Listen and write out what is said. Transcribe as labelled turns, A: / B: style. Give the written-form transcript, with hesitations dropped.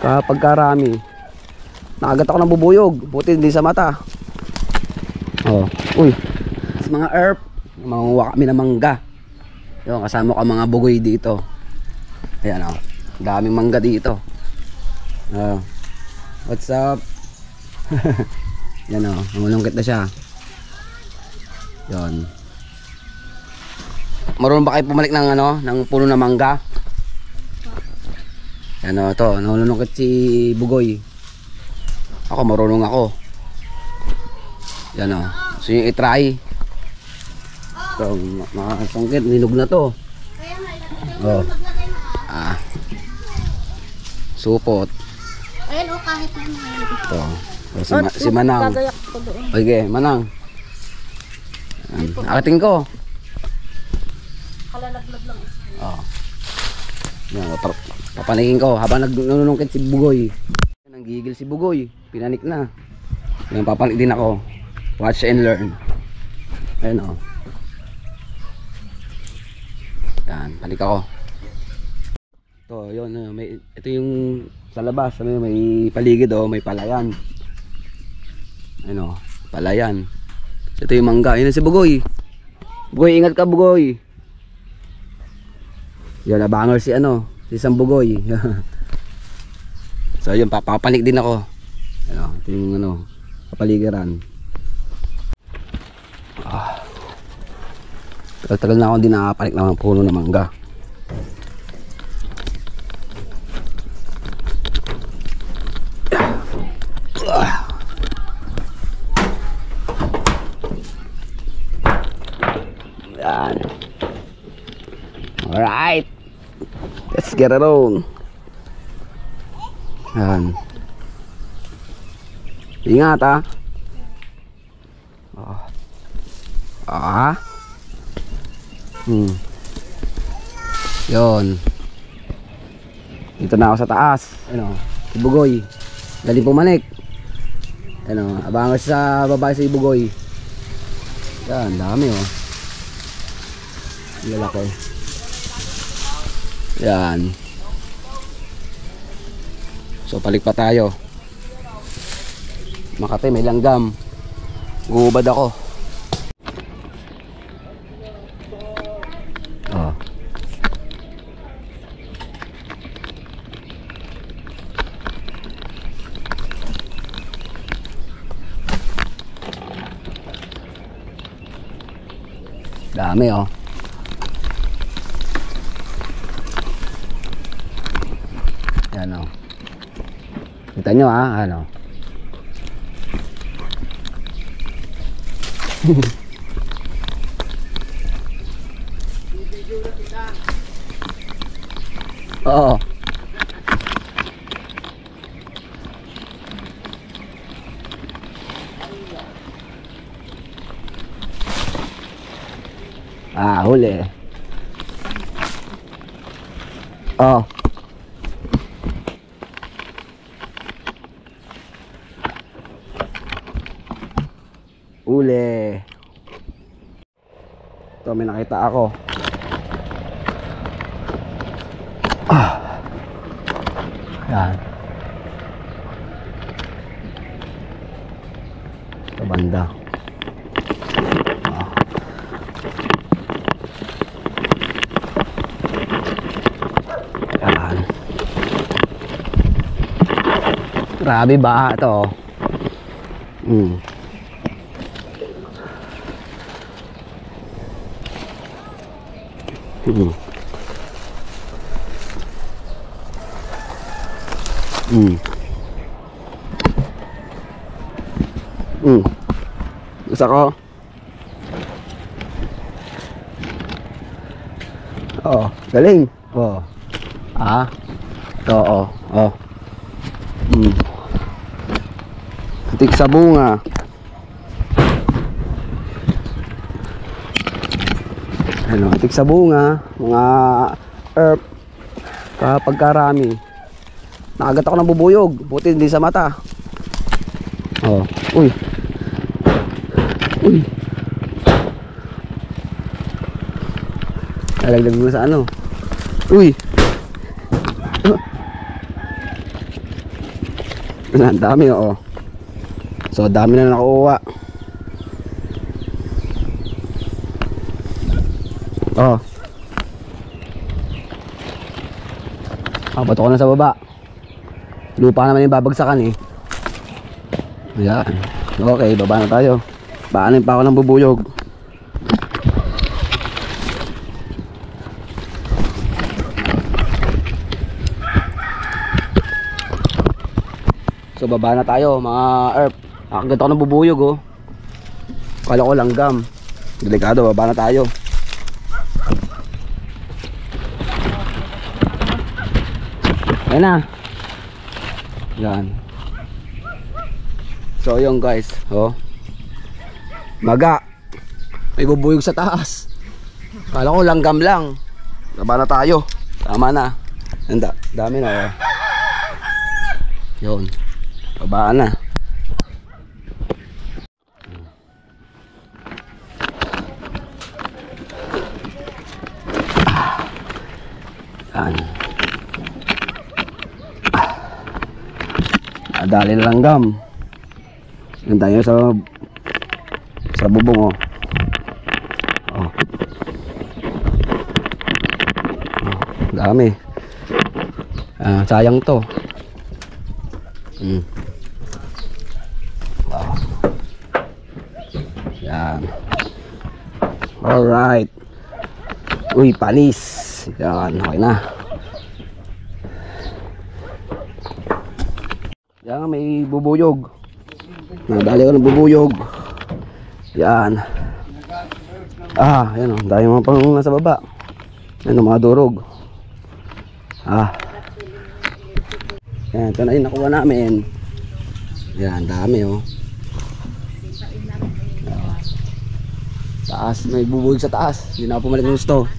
A: Kapag karami, nakagat ako ng bubuyog, buti hindi sa mata. Oh, uy, mga herb, manguha kami ng mangga. Yung kasama ko mga bugoy dito. Ayan o, daming mangga dito. What's up? Yan o, namulungkit na siya. Yan. Marunong ba kayo pumalik ng ano, ng puno ng mangga? Yan o, ito, namulungkit si bugoy. Ako, marunong ako. Yan o, gusto nyo i-try. Ito, makasungkit, ninog na to. Oh. Supot.
B: Ayan o, kahit na
A: ito. Si Manang. Okay, Manang. Akating ko.
B: Kalalaglag lang.
A: Oh. Yan, papanikin ko habang nagnunungkit si bugoy. Nanggigil si bugoy. Pinanik na. Yan, papanik din ako. Watch and learn. Ayan o. Yan, panik ako. Ito, yun, ito yung sa labas, may paligid o, may palayan. Ano, palayan. Ito yung mangga. Yun si bugoy. Bugoy, ingat ka bugoy. Yun, nabanger si ano, si isang bugoy. So yun, papapanik din ako. Ano, ito yung ano, kapaligiran. Tagal na ako hindi nakapanik ng puno ng mangga. Yan. Alright, let's get it on. Yan. Ingat ha. Yon. Dito na ako sa taas. Ano, si bugoy. Galing pumanik. Ano, abangan sa babae si bugoy. Yan, dami oh. Lalaki. Yan. So palik pa tayo. Makati may langgam. Guubad ako. Oh. Dami oh. Yan oh. Kita nyo ah, ano. Oo. Huli. Oh. Huli. Ito, may nakita ako. Yan. Ito banda. Yan. Grabe ba ito? Gusto ko. Oh, galing. Oh. Ito oh. Oh. Tik sa bunga. Ano, tik sa bunga, mga herb. Kapag karami, nakagat ako ng bubuyog, buti hindi sa mata. Oh, uy. Uy. Nalaglag mo sa ano. Uy. Ang dami oh. So dami na nakuha. Oh. Pato ko na sa baba. Lupa naman yung babagsakan eh. Ayan. Okay, baba na tayo. Baanin pa ako ng bubuyog. So baba na tayo mga Erp. Nakagat ako ng bubuyog oh. Kala ko langgam. Delikado, baba na tayo. Ayan na. Yan. So yun guys, oh. Maga. May bubuyog sa taas. Kala ko langgam lang. Baba na tayo. Tama na. Dami na oh. Yun. Baba na. Yan. Dali na langgam. Yan tayo sa bubong oh. Oh. Oh, dami. Sayang to. Wow. Yan. Alright. Uy, panis. Yan, okay na. Yan, may bubuyog. Nadali ko ng bubuyog. Yan. Yan o, dahil mga pang nasa baba. Yan o, mga durog. Yan, ito na yung nakuha namin. Yan, dami o. Taas, may bubuyog sa taas. Hindi na ako pumalit ng gusto.